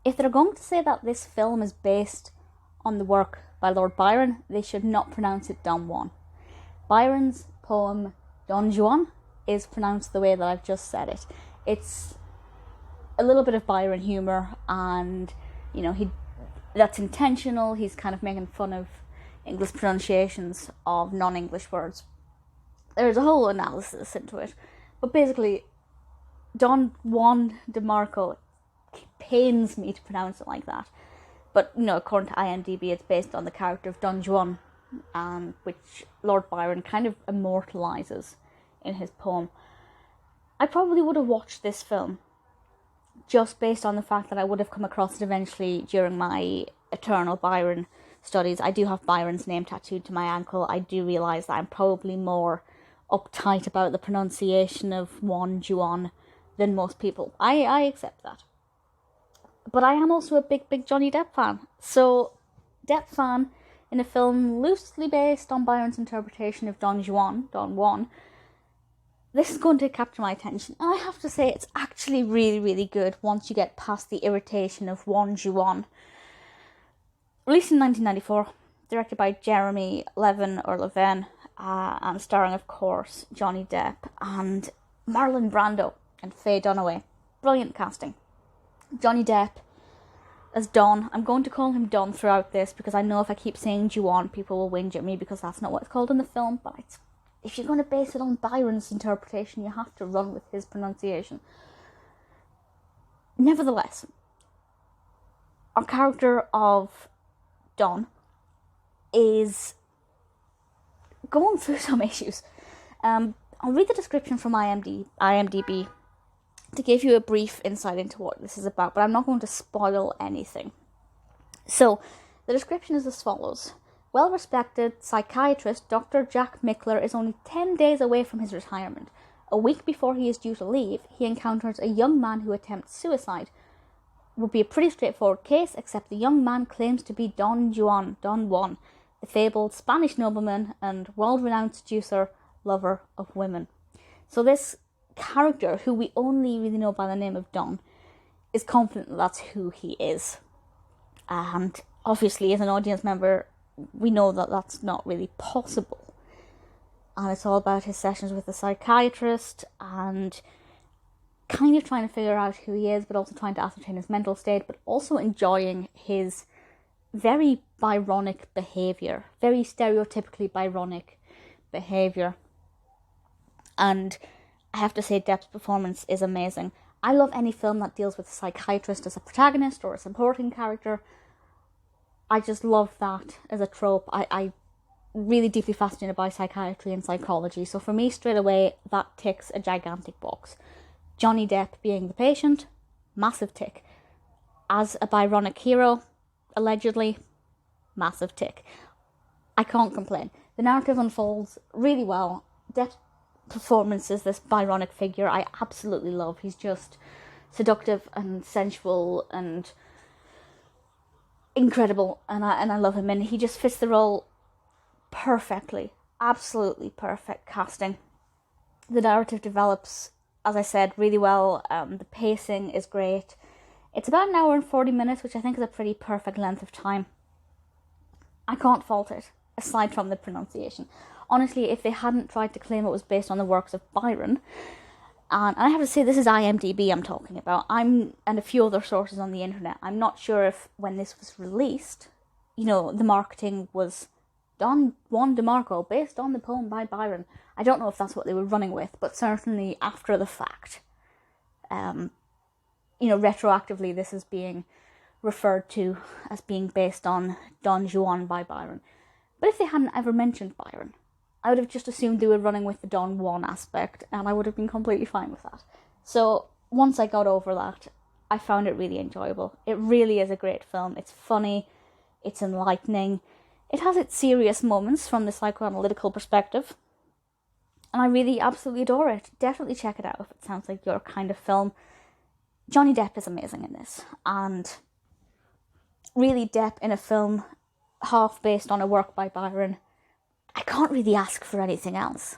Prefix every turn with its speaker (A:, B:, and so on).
A: if they're going to say that this film is based on the work by Lord Byron, they should not pronounce it Don Juan. Byron's poem Don Juan is pronounced the way that I've just said it. It's a little bit of Byron humour, and that's intentional. He's kind of making fun of English pronunciations of non-English words. There's a whole analysis into it, but basically Don Juan DeMarco pains me to pronounce it like that. But, according to IMDb, it's based on the character of Don Juan, which Lord Byron kind of immortalises in his poem. I probably would have watched this film just based on the fact that I would have come across it eventually during my eternal Byron studies. I do have Byron's name tattooed to my ankle. I do realise that I'm probably more uptight about the pronunciation of Juan Juan than most people. I accept that. But I am also a big Johnny Depp fan. So, Depp fan in a film loosely based on Byron's interpretation of Don Juan. This is going to capture my attention. And I have to say, it's actually really, really good once you get past the irritation of Juan Juan. Released in 1994, directed by Jeremy Levin, and starring, of course, Johnny Depp and Marlon Brando and Faye Dunaway. Brilliant casting. Johnny Depp as Don. I'm going to call him Don throughout this because I know if I keep saying Juan, people will whinge at me because that's not what it's called in the film. But if you're going to base it on Byron's interpretation, you have to run with his pronunciation. Nevertheless, our character of Don is going through some issues. I'll read the description from IMDb to give you a brief insight into what this is about, but I'm not going to spoil anything. So, the description is as follows. Well-respected psychiatrist Dr. Jack Mickler is only 10 days away from his retirement. A week before he is due to leave, he encounters a young man who attempts suicide. Would be a pretty straightforward case, except the young man claims to be Don Juan, the fabled Spanish nobleman and world-renowned seducer, lover of women. So this character, who we only really know by the name of Don, is confident that that's who he is. And obviously, as an audience member, we know that that's not really possible. And it's all about his sessions with the psychiatrist and kind of trying to figure out who he is, but also trying to ascertain his mental state, but also enjoying his very Byronic behaviour, very stereotypically Byronic behaviour. And I have to say, Depp's performance is amazing. I love any film that deals with a psychiatrist as a protagonist or a supporting character. I just love that as a trope. I really deeply fascinated by psychiatry and psychology. So for me, straight away, that ticks a gigantic box. Johnny Depp being the patient, massive tick. As a Byronic hero, allegedly, massive tick. I can't complain. The narrative unfolds really well. Depp's performance as this Byronic figure, I absolutely love. He's just seductive and sensual and incredible, and I love him, and he just fits the role perfectly. Absolutely perfect casting. The narrative develops, as I said, really well. The pacing is great. It's about an hour and 40 minutes, which I think is a pretty perfect length of time. I can't fault it, aside from the pronunciation. Honestly, if they hadn't tried to claim it was based on the works of Byron, and I have to say this is IMDb I'm talking about, and a few other sources on the internet, I'm not sure if when this was released, the marketing was Juan DeMarco, based on the poem by Byron. I don't know if that's what they were running with, but certainly after the fact, retroactively this is being referred to as being based on Don Juan by Byron. But if they hadn't ever mentioned Byron, I would have just assumed they were running with the Don Juan aspect, and I would have been completely fine with that. So once I got over that, I found it really enjoyable. It really is a great film. It's funny, it's enlightening, it has its serious moments from the psychoanalytical perspective, and I really absolutely adore it. Definitely check it out if it sounds like your kind of film. Johnny Depp is amazing in this, and really Depp in a film half based on a work by Byron, I can't really ask for anything else.